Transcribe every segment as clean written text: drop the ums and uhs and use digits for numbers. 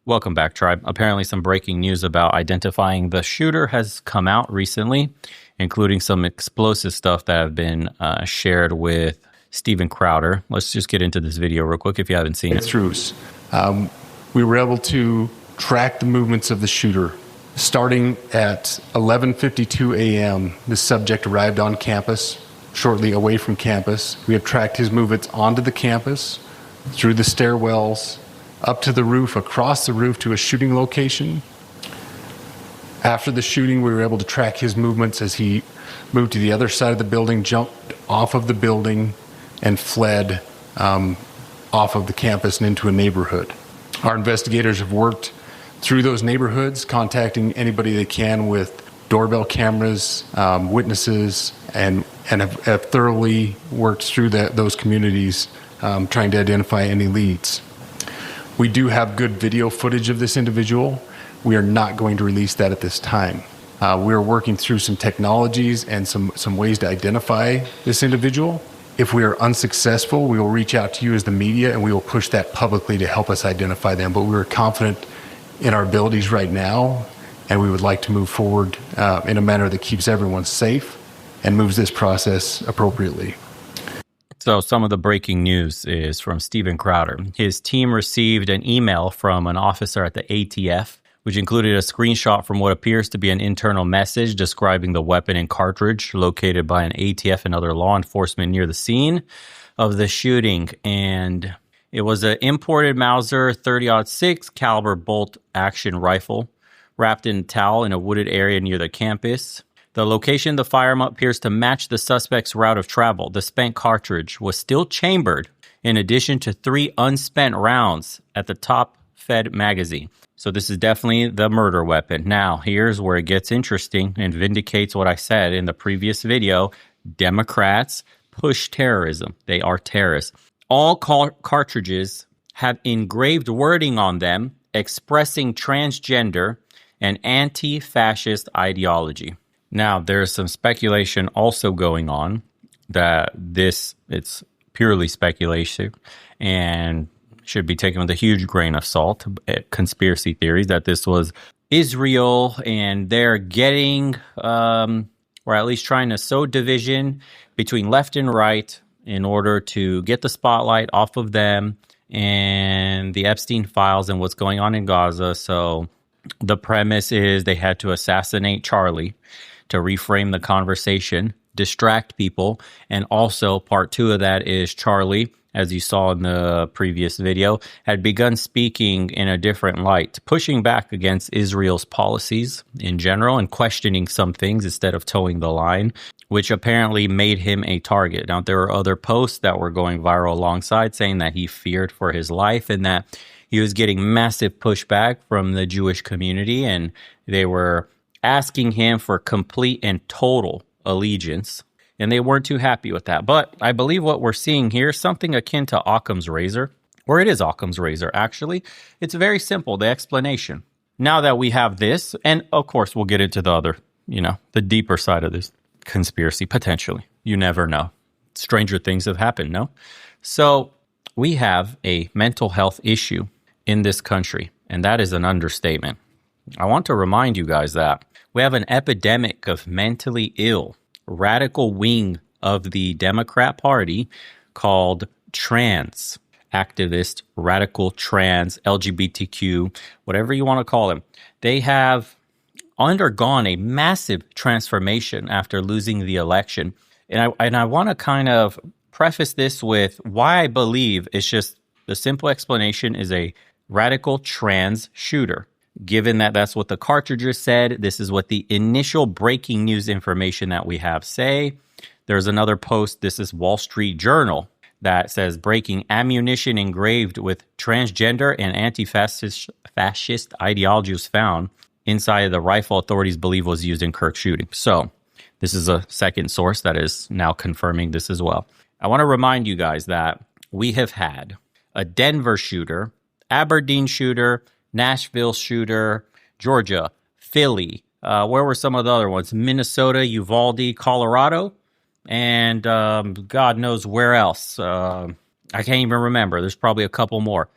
Welcome back, Tribe. Apparently some breaking news about identifying the shooter has come out recently, including some explosive stuff that have been shared with Steven Crowder. Let's just get into this video real quick if you haven't seen it. Truce. We were able to track the movements of the shooter. Starting at 11:52 a.m., the subject arrived on campus, shortly away from campus. We have tracked his movements onto the campus, through the stairwells, up to the roof, across the roof to a shooting location. After the shooting, we were able to track his movements as he moved to the other side of the building, jumped off of the building, and fled off of the campus and into a neighborhood. Our investigators have worked through those neighborhoods, contacting anybody they can with doorbell cameras, witnesses, and have thoroughly worked through those communities, trying to identify any leads. We do have good video footage of this individual. We are not going to release that at this time. We are working through some technologies and some ways to identify this individual. If we are unsuccessful, we will reach out to you as the media and we will push that publicly to help us identify them. But we are confident in our abilities right now, and we would like to move forward in a manner that keeps everyone safe and moves this process appropriately. So some of the breaking news is from Steven Crowder. His team received an email from an officer at the ATF, which included a screenshot from what appears to be an internal message describing the weapon and cartridge located by an ATF and other law enforcement near the scene of the shooting. And it was an imported Mauser 30-06 caliber bolt action rifle wrapped in a towel in a wooded area near the campus. The location of the firearm appears to match the suspect's route of travel. The spent cartridge was still chambered in addition to 3 unspent rounds at the top fed magazine. So this is definitely the murder weapon. Now, here's where it gets interesting and vindicates what I said in the previous video. Democrats push terrorism. They are terrorists. All cartridges have engraved wording on them expressing transgender and anti-fascist ideology. Now, there's some speculation also going on that it's purely speculation and should be taken with a huge grain of salt. Conspiracy theories that this was Israel and they're getting, or at least trying to sow division between left and right in order to get the spotlight off of them and the Epstein files and what's going on in Gaza. So the premise is they had to assassinate Charlie to reframe the conversation, distract people, and also part 2 of that is Charlie, as you saw in the previous video, had begun speaking in a different light, pushing back against Israel's policies in general and questioning some things instead of towing the line, which apparently made him a target. Now, there were other posts that were going viral alongside saying that he feared for his life and that he was getting massive pushback from the Jewish community, and they were asking him for complete and total allegiance, and they weren't too happy with that. But I believe what we're seeing here is something akin to Occam's razor, or it is Occam's razor, actually. It's very simple, the explanation. Now that we have this, and of course we'll get into the other, the deeper side of this conspiracy, potentially. You never know. Stranger things have happened, no? So we have a mental health issue in this country, and that is an understatement. I want to remind you guys that we have an epidemic of mentally ill, radical wing of the Democrat Party called trans activist, radical trans, LGBTQ, whatever you want to call them. They have undergone a massive transformation after losing the election. And I want to kind of preface this with why I believe it's just the simple explanation is a radical trans shooter. Given that that's what the cartridges said, this is what the initial breaking news information that we have say. There's another post, this is Wall Street Journal, that says breaking ammunition engraved with transgender and anti-fascist ideology was found inside of the rifle authorities believe was used in Kirk shooting. So this is a second source that is now confirming this as well. I want to remind you guys that we have had a Denver shooter, Aberdeen shooter, Nashville shooter, Georgia, Philly. Where were some of the other ones? Minnesota, Uvalde, Colorado, and God knows where else. I can't even remember. There's probably a couple more.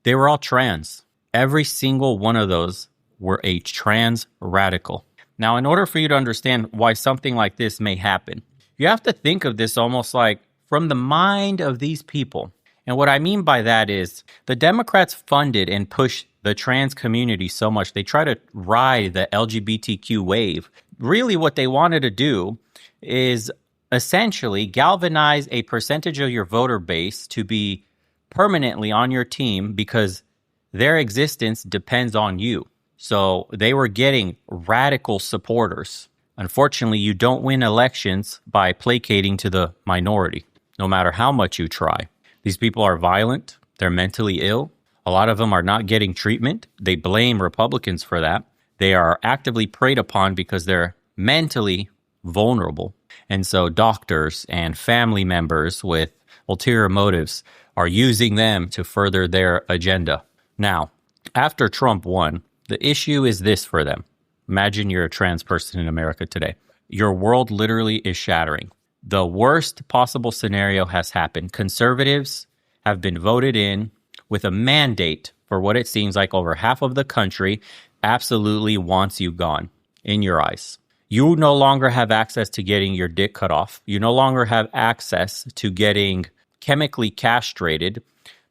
They were all trans. Every single one of those were a trans radical. Now, in order for you to understand why something like this may happen, you have to think of this almost like from the mind of these people. And what I mean by that is the Democrats funded and pushed the trans community so much. They try to ride the LGBTQ wave. Really, what they wanted to do is essentially galvanize a percentage of your voter base to be permanently on your team because their existence depends on you. So they were getting radical supporters. Unfortunately, you don't win elections by placating to the minority, no matter how much you try. These people are violent. They're mentally ill. A lot of them are not getting treatment. They blame Republicans for that. They are actively preyed upon because they're mentally vulnerable. And so doctors and family members with ulterior motives are using them to further their agenda. Now, after Trump won, the issue is this for them. Imagine you're a trans person in America today. Your world literally is shattering. The worst possible scenario has happened. Conservatives have been voted in with a mandate for what it seems like over half of the country absolutely wants you gone in your eyes. You no longer have access to getting your dick cut off. You no longer have access to getting chemically castrated.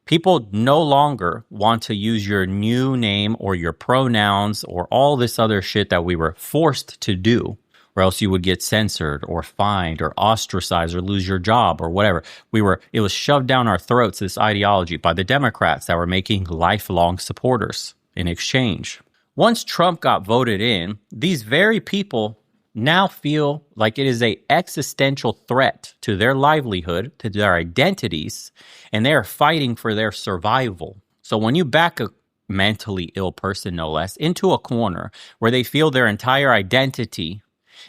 People no longer want to use your new name or your pronouns or all this other shit that we were forced to do, or else you would get censored or fined or ostracized or lose your job or whatever. It was shoved down our throats, this ideology, by the Democrats that were making lifelong supporters in exchange. Once Trump got voted in, these very people now feel like it is an existential threat to their livelihood, to their identities, and they are fighting for their survival. So when you back a mentally ill person, no less, into a corner where they feel their entire identity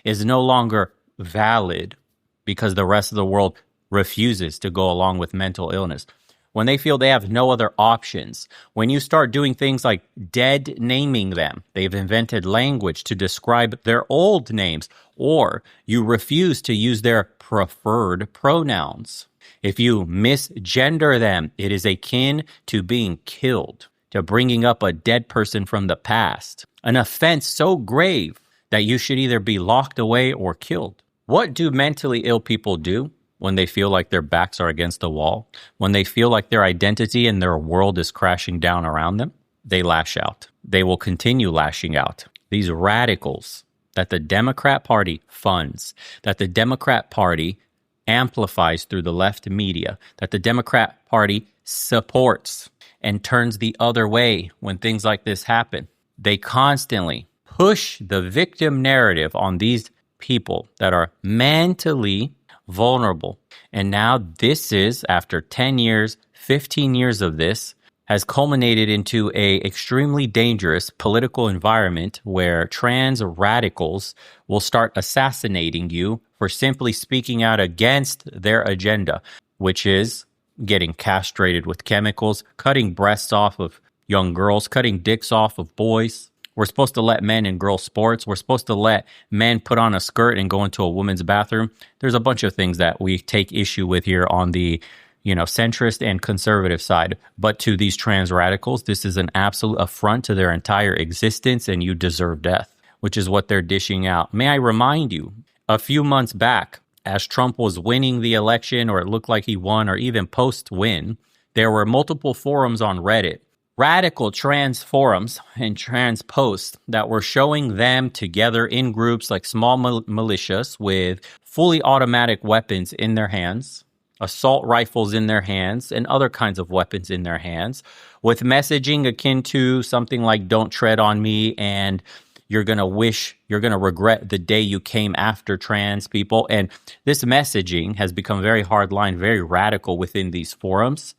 is no longer valid because the rest of the world refuses to go along with mental illness, when they feel they have no other options, when you start doing things like dead naming them, they've invented language to describe their old names, or you refuse to use their preferred pronouns. If you misgender them, it is akin to being killed, to bringing up a dead person from the past, an offense so grave that you should either be locked away or killed. What do mentally ill people do when they feel like their backs are against the wall? When they feel like their identity and their world is crashing down around them? They lash out. They will continue lashing out. These radicals that the Democrat Party funds, that the Democrat Party amplifies through the left media, that the Democrat Party supports and turns the other way when things like this happen. They constantly push the victim narrative on these people that are mentally vulnerable. And now this is, after 10 years, 15 years of this, has culminated into a extremely dangerous political environment where trans radicals will start assassinating you for simply speaking out against their agenda, which is getting castrated with chemicals, cutting breasts off of young girls, cutting dicks off of boys. We're supposed to let men in girls' sports. We're supposed to let men put on a skirt and go into a woman's bathroom. There's a bunch of things that we take issue with here on the, centrist and conservative side. But to these trans radicals, this is an absolute affront to their entire existence, and you deserve death, which is what they're dishing out. May I remind you, a few months back, as Trump was winning the election, or it looked like he won, or even post-win, there were multiple forums on Reddit, radical trans forums and trans posts that were showing them together in groups like small militias with fully automatic weapons in their hands, assault rifles in their hands, and other kinds of weapons in their hands, with messaging akin to something like "don't tread on me" and you're going to regret the day you came after trans people. And this messaging has become very hardline, very radical within these forums,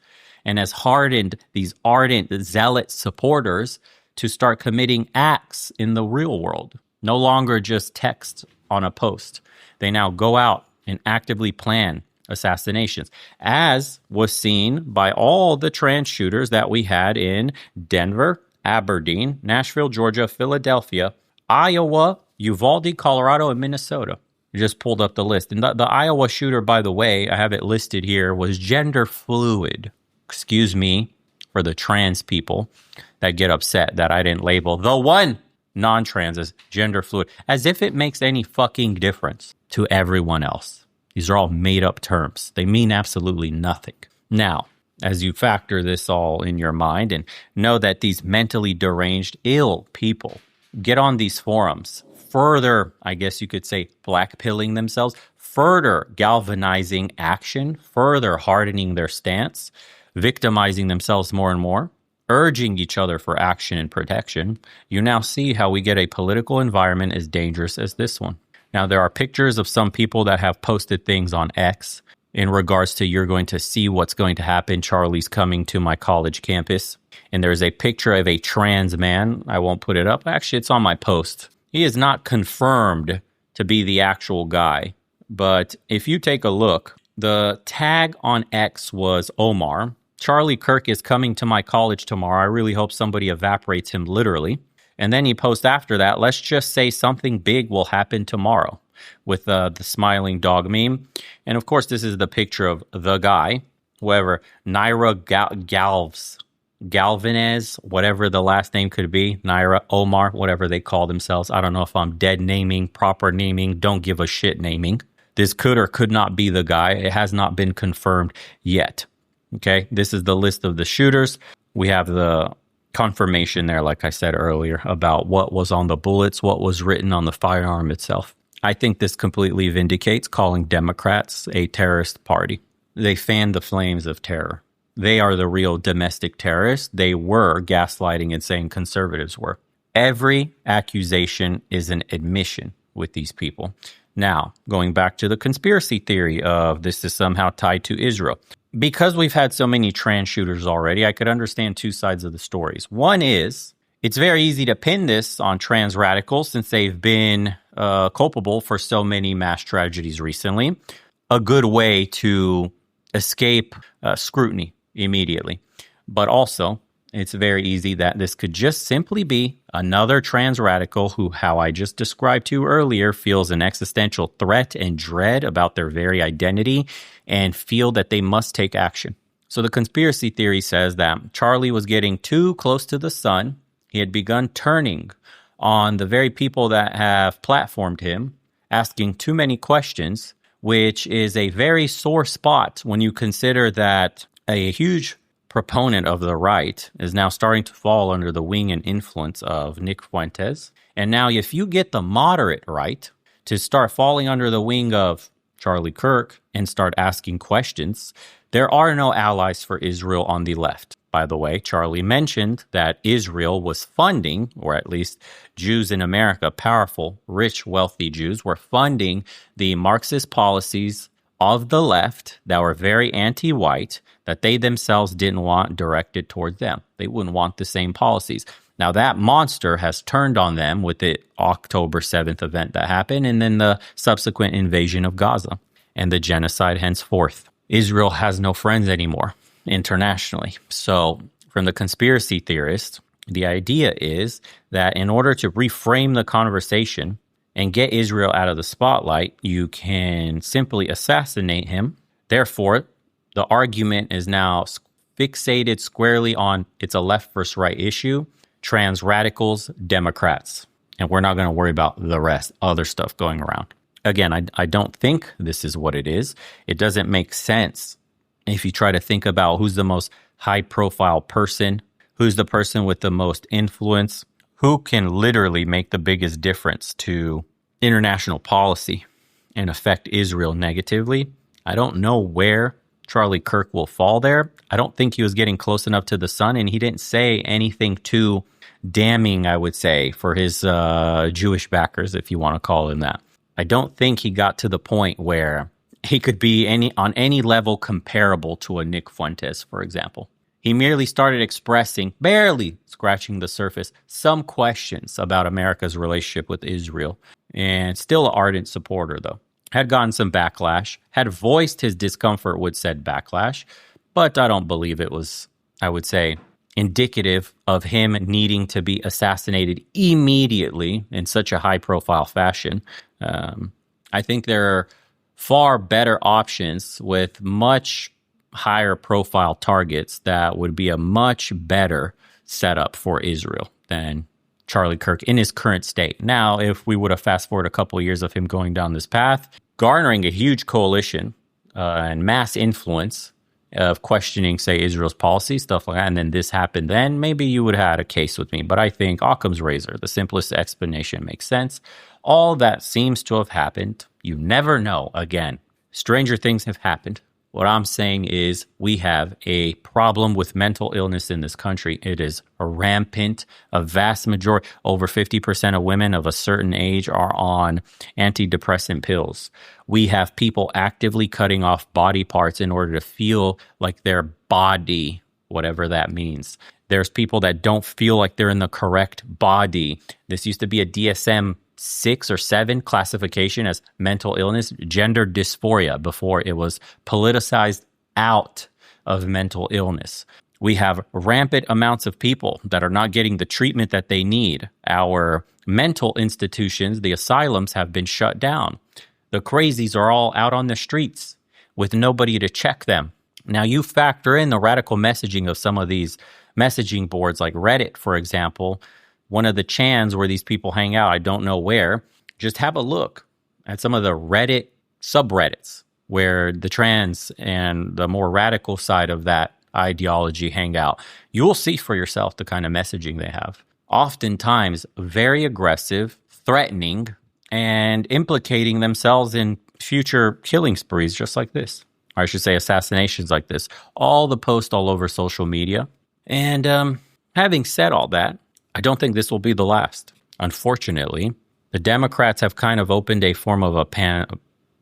and has hardened these ardent zealot supporters to start committing acts in the real world. No longer just text on a post. They now go out and actively plan assassinations, as was seen by all the trans shooters that we had in Denver, Aberdeen, Nashville, Georgia, Philadelphia, Iowa, Uvalde, Colorado, and Minnesota. I just pulled up the list. And the Iowa shooter, by the way, I have it listed here, was gender fluid. Excuse me for the trans people that get upset that I didn't label the one non-trans as gender fluid, as if it makes any fucking difference to everyone else. These are all made up terms. They mean absolutely nothing. Now, as you factor this all in your mind and know that these mentally deranged, ill people get on these forums, further, I guess you could say, blackpilling themselves, further galvanizing action, further hardening their stance, victimizing themselves more and more, urging each other for action and protection, you now see how we get a political environment as dangerous as this one. Now, there are pictures of some people that have posted things on X in regards to you're going to see what's going to happen. Charlie's coming to my college campus. And there's a picture of a trans man. I won't put it up. Actually, it's on my post. He is not confirmed to be the actual guy. But if you take a look, the tag on X was Omar. Charlie Kirk is coming to my college tomorrow. I really hope somebody evaporates him literally. And then he posts after that, let's just say something big will happen tomorrow, with the smiling dog meme. And of course, this is the picture of the guy, whoever, Naira Galvanez, whatever the last name could be, Naira, Omar, whatever they call themselves. I don't know if I'm dead naming, proper naming, don't give a shit naming. This could or could not be the guy. It has not been confirmed yet. Okay, this is the list of the shooters. We have the confirmation there, like I said earlier, about what was on the bullets, what was written on the firearm itself. I think this completely vindicates calling Democrats a terrorist party. They fan the flames of terror. They are the real domestic terrorists. They were gaslighting and saying conservatives were. Every accusation is an admission with these people. Now, going back to the conspiracy theory of this is somehow tied to Israel. Because we've had so many trans shooters already, I could understand two sides of the stories. One is, it's very easy to pin this on trans radicals since they've been culpable for so many mass tragedies recently. A good way to escape scrutiny immediately. But also, it's very easy that this could just simply be another trans radical who, how I just described to you earlier, feels an existential threat and dread about their very identity and feel that they must take action. So the conspiracy theory says that Charlie was getting too close to the sun. He had begun turning on the very people that have platformed him, asking too many questions, which is a very sore spot when you consider that a huge proponent of the right is now starting to fall under the wing and influence of Nick Fuentes. And now if you get the moderate right to start falling under the wing of Charlie Kirk and start asking questions, there are no allies for Israel on the left. By the way, Charlie mentioned that Israel was funding, or at least Jews in America, powerful, rich, wealthy Jews, were funding the Marxist policies of the left that were very anti-white, that they themselves didn't want directed towards them. They wouldn't want the same policies. Now that monster has turned on them with the October 7th event that happened and then the subsequent invasion of Gaza and the genocide henceforth. Israel has no friends anymore internationally. So from the conspiracy theorists, the idea is that in order to reframe the conversation and get Israel out of the spotlight, you can simply assassinate him. Therefore, the argument is now fixated squarely on it's a left versus right issue, trans radicals, Democrats. And we're not going to worry about the rest, other stuff going around. Again, I don't think this is what it is. It doesn't make sense if you try to think about who's the most high-profile person, who's the person with the most influence, who can literally make the biggest difference to international policy and affect Israel negatively. I don't know where Charlie Kirk will fall there. I don't think he was getting close enough to the sun, and he didn't say anything too damning, I would say, for his Jewish backers, if you want to call him that. I don't think he got to the point where he could be on any level comparable to a Nick Fuentes, for example. He merely started expressing, barely scratching the surface, some questions about America's relationship with Israel, and still an ardent supporter, though. Had gotten some backlash, had voiced his discomfort with said backlash, but I don't believe it was, I would say, indicative of him needing to be assassinated immediately in such a high-profile fashion. I think there are far better options with much higher profile targets that would be a much better setup for Israel than Charlie Kirk in his current state. Now, if we would have fast forward a couple of years of him going down this path, garnering a huge coalition and mass influence of questioning, say, Israel's policy, stuff like that, and then this happened, then maybe you would have had a case with me. But I think Occam's razor, the simplest explanation, makes sense. All that seems to have happened. You never know. Again, stranger things have happened. What I'm saying is we have a problem with mental illness in this country. It is rampant. A vast majority, over 50% of women of a certain age are on antidepressant pills. We have people actively cutting off body parts in order to feel like their body, whatever that means. There's people that don't feel like they're in the correct body. This used to be a DSM 6 or 7 classification as mental illness, gender dysphoria, before it was politicized out of mental illness. We have rampant amounts of people that are not getting the treatment that they need. Our mental institutions, the asylums, have been shut down. The crazies are all out on the streets with nobody to check them. Now you factor in the radical messaging of some of these messaging boards like Reddit, for example. One of the chans where these people hang out, I don't know where, just have a look at some of the Reddit subreddits where the trans and the more radical side of that ideology hang out. You'll see for yourself the kind of messaging they have. Oftentimes very aggressive, threatening, and implicating themselves in future killing sprees just like this. Or I should say assassinations like this. All the posts all over social media. And having said all that, I don't think this will be the last. Unfortunately, the Democrats have kind of opened a form of a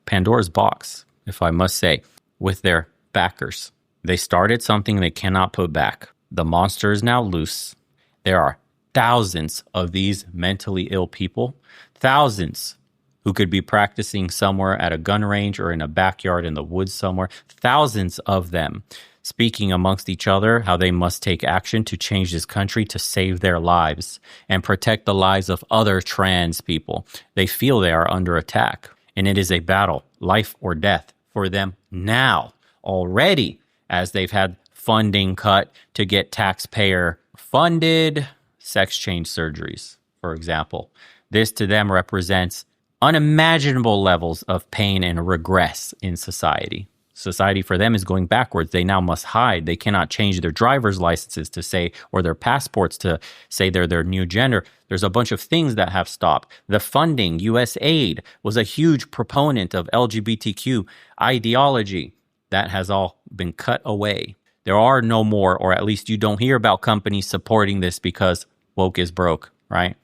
Pandora's box, if I must say, with their backers. They started something they cannot put back. The monster is now loose. There are thousands of these mentally ill people, thousands who could be practicing somewhere at a gun range or in a backyard in the woods somewhere, thousands of them speaking amongst each other how they must take action to change this country to save their lives and protect the lives of other trans people. They feel they are under attack, and it is a battle, life or death, for them now, already, as they've had funding cut to get taxpayer-funded sex change surgeries, for example. This to them represents unimaginable levels of pain and regress in society. Society for them is going backwards. They now must hide. They cannot change their driver's licenses to say, or their passports to say they're their new gender. There's a bunch of things that have stopped. The funding, U.S. aid, was a huge proponent of LGBTQ ideology. That has all been cut away. There are no more, or at least you don't hear about companies supporting this because woke is broke, right?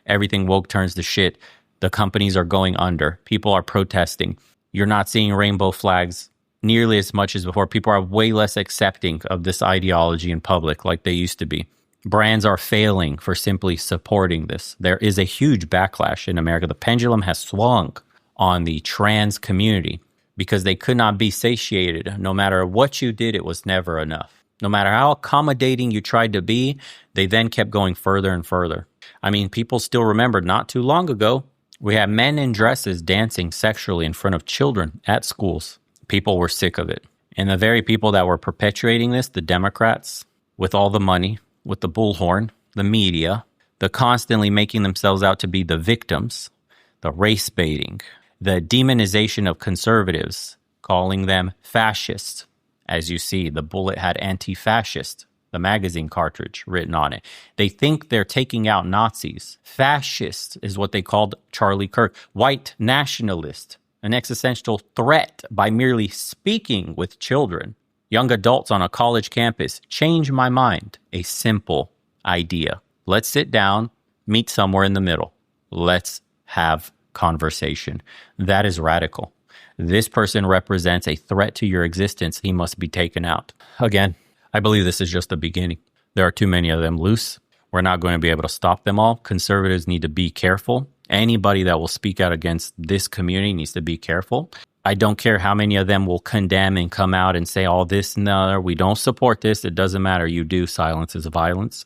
Everything woke turns to shit. The companies are going under. People are protesting. You're not seeing rainbow flags nearly as much as before. People are way less accepting of this ideology in public like they used to be. Brands are failing for simply supporting this. There is a huge backlash in America. The pendulum has swung on the trans community because they could not be satiated. No matter what you did, it was never enough. No matter how accommodating you tried to be, they then kept going further and further. I mean, people still remember not too long ago, we had men in dresses dancing sexually in front of children at schools. People were sick of it. And the very people that were perpetuating this, the Democrats, with all the money, with the bullhorn, the media, the constantly making themselves out to be the victims, the race baiting, the demonization of conservatives, calling them fascists. As you see, the bullet had anti-fascist, the magazine cartridge written on it. They think they're taking out Nazis. Fascist is what they called Charlie Kirk. White nationalist. An existential threat by merely speaking with children, young adults on a college campus. Change my mind. A simple idea. Let's sit down, meet somewhere in the middle. Let's have conversation. That is radical. This person represents a threat to your existence. He must be taken out. Again, I believe this is just the beginning. There are too many of them loose. We're not going to be able to stop them all. Conservatives need to be careful. Anybody that will speak out against this community needs to be careful. I don't care how many of them will condemn and come out and say all this and the other. We don't support this. It doesn't matter. You do. Silence is violence.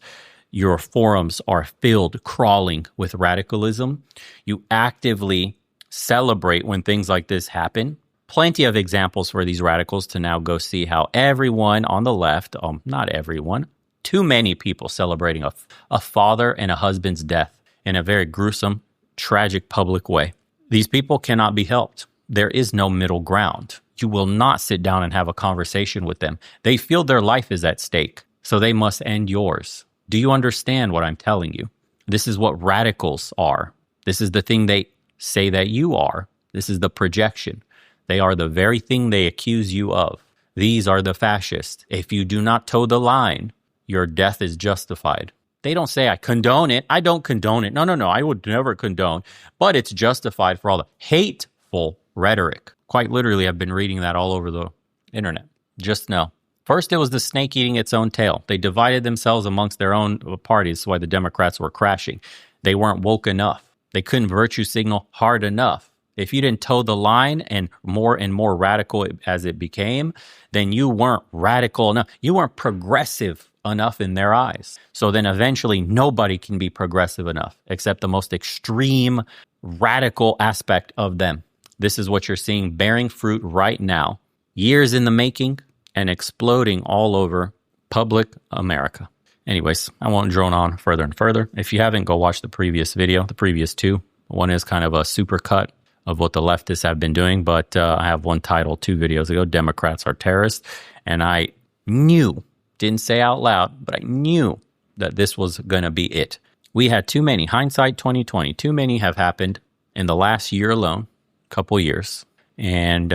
Your forums are filled, crawling with radicalism. You actively celebrate when things like this happen. plenty of examples for these radicals to now go see how everyone on the left, not everyone, too many people celebrating a father and a husband's death in a very gruesome, tragic public way. These people cannot be helped. There is no middle ground. You will not sit down and have a conversation with them. They feel their life is at stake, so they must end yours. Do you understand what I'm telling you? This is what radicals are. This is the thing they say that you are. This is the projection. They are the very thing they accuse you of. These are the fascists. If you do not toe the line, your death is justified. They don't say, I condone it. I don't condone it. No, I would never condone. But it's justified for all the hateful rhetoric. Quite literally, I've been reading that all over the internet. Just know. First, it was the snake eating its own tail. They divided themselves amongst their own parties. That's why the Democrats were crashing. They weren't woke enough. They couldn't virtue signal hard enough. If you didn't toe the line and more radical as it became, then you weren't radical enough. You weren't progressive enough in their eyes. So then eventually nobody can be progressive enough except the most extreme radical aspect of them. This is what you're seeing bearing fruit right now, years in the making and exploding all over public America. Anyways, I won't drone on further and further. If you haven't, go watch the previous video, the previous two. One is kind of a super cut of what the leftists have been doing, but I have one title 2 videos ago, Democrats Are Terrorists, and I knew, didn't say out loud, but I knew that this was going to be it. We had too many, hindsight 2020, too many have happened in the last year alone, couple years, and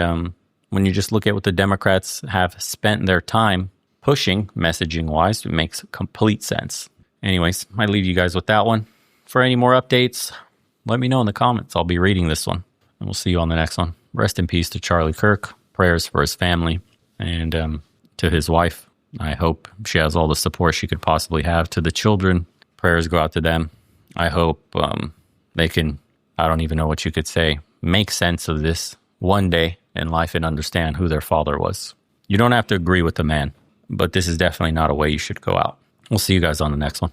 when you just look at what the Democrats have spent their time pushing messaging-wise, it makes complete sense. Anyways, I leave you guys with that one. For any more updates, let me know in the comments. I'll be reading this one. And we'll see you on the next one. Rest in peace to Charlie Kirk. Prayers for his family and to his wife. I hope she has all the support she could possibly have. To the children, prayers go out to them. I hope they can, I don't even know what you could say, make sense of this one day in life and understand who their father was. You don't have to agree with the man, but this is definitely not a way you should go out. We'll see you guys on the next one.